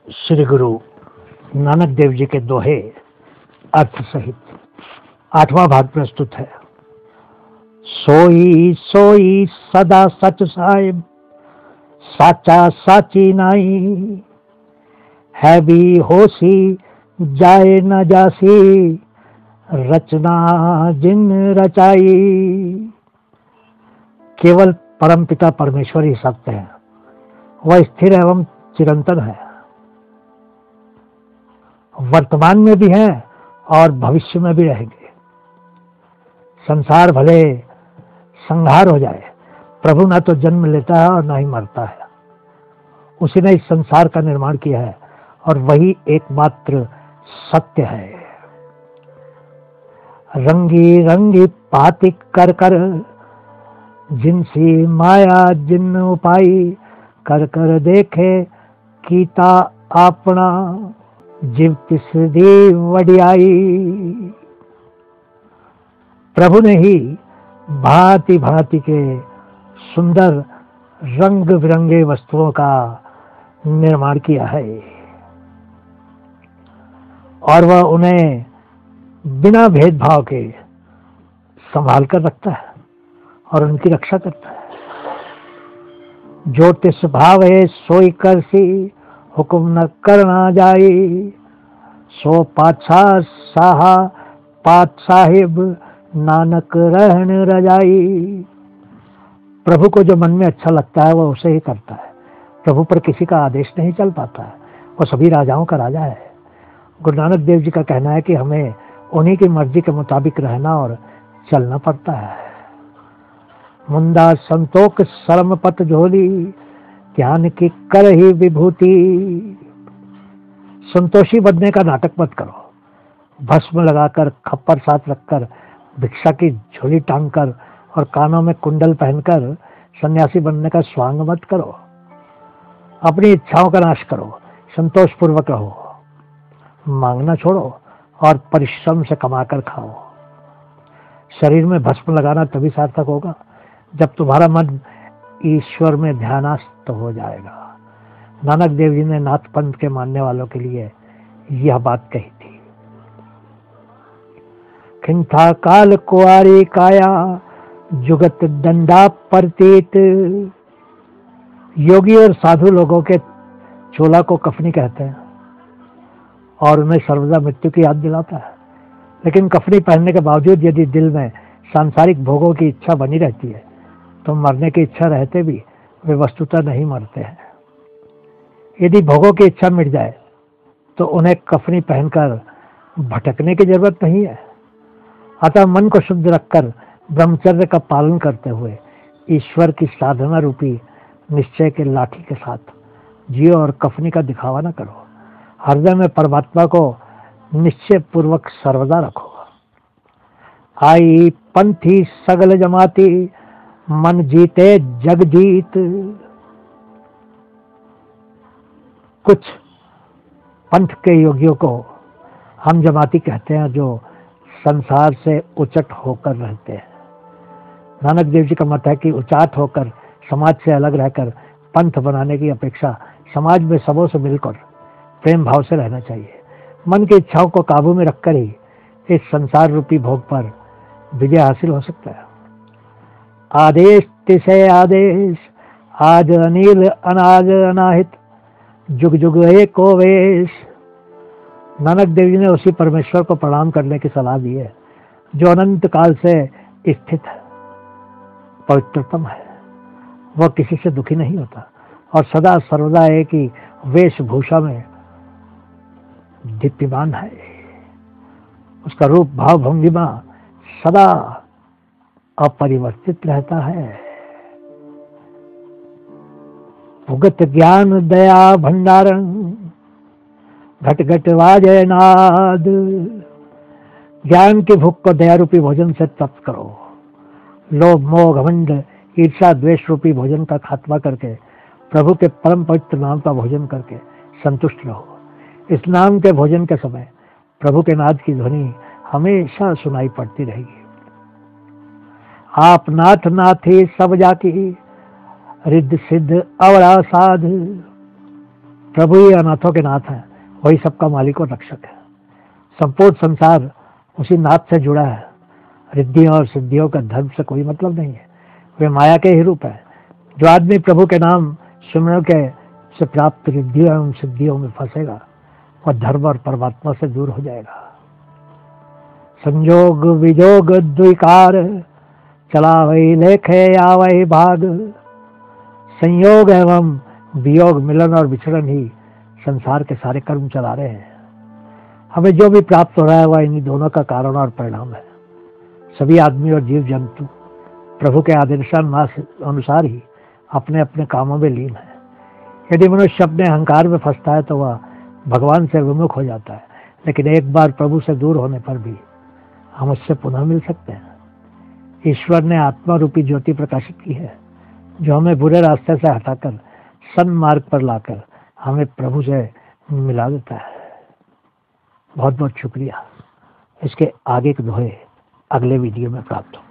श्री गुरु नानक देव जी के दोहे अर्थ सहित 8वां भाग प्रस्तुत है। सोई सोई सदा सच साहिब, साचा साची नाई, है भी होसी जाए न जासी, रचना जिन रचाई। केवल परमपिता परमेश्वर ही सत्य है, वह स्थिर एवं चिरंतन है, वर्तमान में भी है और भविष्य में भी रहेंगे। संसार भले संहार हो जाए, प्रभु ना तो जन्म लेता है और ना ही मरता है। उसी ने इस संसार का निर्माण किया है और वही एकमात्र सत्य है। रंगी रंगी पाति कर कर, जिनसी माया जिन उपाई, कर कर देखे कीता आपना, जीव तिस दी वडियाई। प्रभु ने ही भांति भांति के सुंदर रंग बिरंगे वस्तुओं का निर्माण किया है और वह उन्हें बिना भेदभाव के संभाल कर रखता है और उनकी रक्षा करता है। जो तिस भाव है सोई करसी, हुक्म न करना जाई, सो पातशाह साहा पात साहिब, नानक रहन रजाई। प्रभु को जो मन में अच्छा लगता है वह उसे ही करता है। प्रभु पर किसी का आदेश नहीं चल पाता है, वह सभी राजाओं का राजा है। गुरु नानक देव जी का कहना है कि हमें उन्हीं की मर्जी के मुताबिक रहना और चलना पड़ता है। मुंदा संतोष शर्म पत झोली, ज्ञान की कर ही विभूति। संतोषी बनने का नाटक मत करो, भस्म लगाकर, खप्पर साथ रखकर, भिक्षा की झोली टांगकर और कानों में कुंडल पहनकर सन्यासी बनने का स्वांग मत करो। अपनी इच्छाओं का नाश करो, संतोष पूर्वक रहो, मांगना छोड़ो और परिश्रम से कमाकर खाओ। शरीर में भस्म लगाना तभी सार्थक होगा जब तुम्हारा मन ईश्वर में ध्यानास्त हो जाएगा। नानक देव जी ने नाथ पंथ के मानने वालों के लिए यह बात कही थी। खिंथा काल कुआरी काया, जुगत दंडा परतीत। योगी और साधु लोगों के चोला को कफनी कहते हैं और उन्हें सर्वदा मृत्यु की याद दिलाता है। लेकिन कफनी पहनने के बावजूद यदि दिल में सांसारिक भोगों की इच्छा बनी रहती है तो मरने की इच्छा रहते भी वे वस्तुतः नहीं मरते हैं। यदि भोगों की इच्छा मिट जाए तो उन्हें कफनी पहनकर भटकने की जरूरत नहीं है। अतः मन को शुद्ध रखकर ब्रह्मचर्य का पालन करते हुए ईश्वर की साधना रूपी निश्चय के लाठी के साथ जियो और कफनी का दिखावा न करो। हृदय में परमात्मा को निश्चय पूर्वक सर्वदा रखो। आई पंथी सगल जमाती, मन जीते जग जीत। कुछ पंथ के योगियों को हम जमाती कहते हैं जो संसार से उचट होकर रहते हैं। नानक देव जी का मत है कि उचाट होकर समाज से अलग रहकर पंथ बनाने की अपेक्षा समाज में सबों से मिलकर प्रेम भाव से रहना चाहिए। मन की इच्छाओं को काबू में रखकर ही इस संसार रूपी भोग पर विजय हासिल हो सकता है। आदेश तिसे आदेश, आज अनिल अनाज अनाहित, जुग जुग एको वेश। नानक देव जी ने उसी परमेश्वर को प्रणाम करने की सलाह दी है जो अनंत काल से स्थित है, पवित्रतम है। वह किसी से दुखी नहीं होता और सदा सर्वदा एक ही वेशभूषा में दीप्यमान है। उसका रूप भाव भंगिमा सदा अपरिवर्तित रहता है। भुगत ज्ञान दया भंडारण, घट घट वाजय नाद। ज्ञान की भूख को दया रूपी भोजन से तप्त करो। लोभ मोह घमंड ईर्षा द्वेष रूपी भोजन का खात्मा करके प्रभु के परम पवित्र नाम का भोजन करके संतुष्ट रहो। इस नाम के भोजन के समय प्रभु के नाद की ध्वनि हमेशा सुनाई पड़ती रहेगी। आप नाथ नाथी सब जाकी, रिद्ध सिद्ध अवरा साध। प्रभु ही अनाथों के नाथ हैं, वही सबका मालिक और रक्षक है। संपूर्ण संसार उसी नाथ से जुड़ा है। रिद्धियों और सिद्धियों का धर्म से कोई मतलब नहीं है, वे माया के ही रूप है। जो आदमी प्रभु के नाम सुमरण के से प्राप्त रिद्धियों एवं सिद्धियों में फंसेगा, वह धर्म और परमात्मा से दूर हो जाएगा। संयोग वियोग द्विकार, चला वही लेखे या वही भाग। संयोग एवं वियोग, मिलन और विछड़न ही संसार के सारे कर्म चला रहे हैं। हमें जो भी प्राप्त हो रहा है वह इन्हीं दोनों का कारण और परिणाम है। सभी आदमी और जीव जंतु प्रभु के आदेशानुसार ही अपने अपने कामों में लीन है। यदि मनुष्य अपने अहंकार में फंसता है तो वह भगवान से विमुख हो जाता है, लेकिन एक बार प्रभु से दूर होने पर भी हम उससे पुनः मिल सकते हैं। ईश्वर ने आत्मा रूपी ज्योति प्रकाशित की है, जो हमें बुरे रास्ते से हटाकर सन्मार्ग पर लाकर हमें प्रभु से मिला देता है। बहुत बहुत शुक्रिया। इसके आगे के दोहे अगले वीडियो में प्राप्त हो।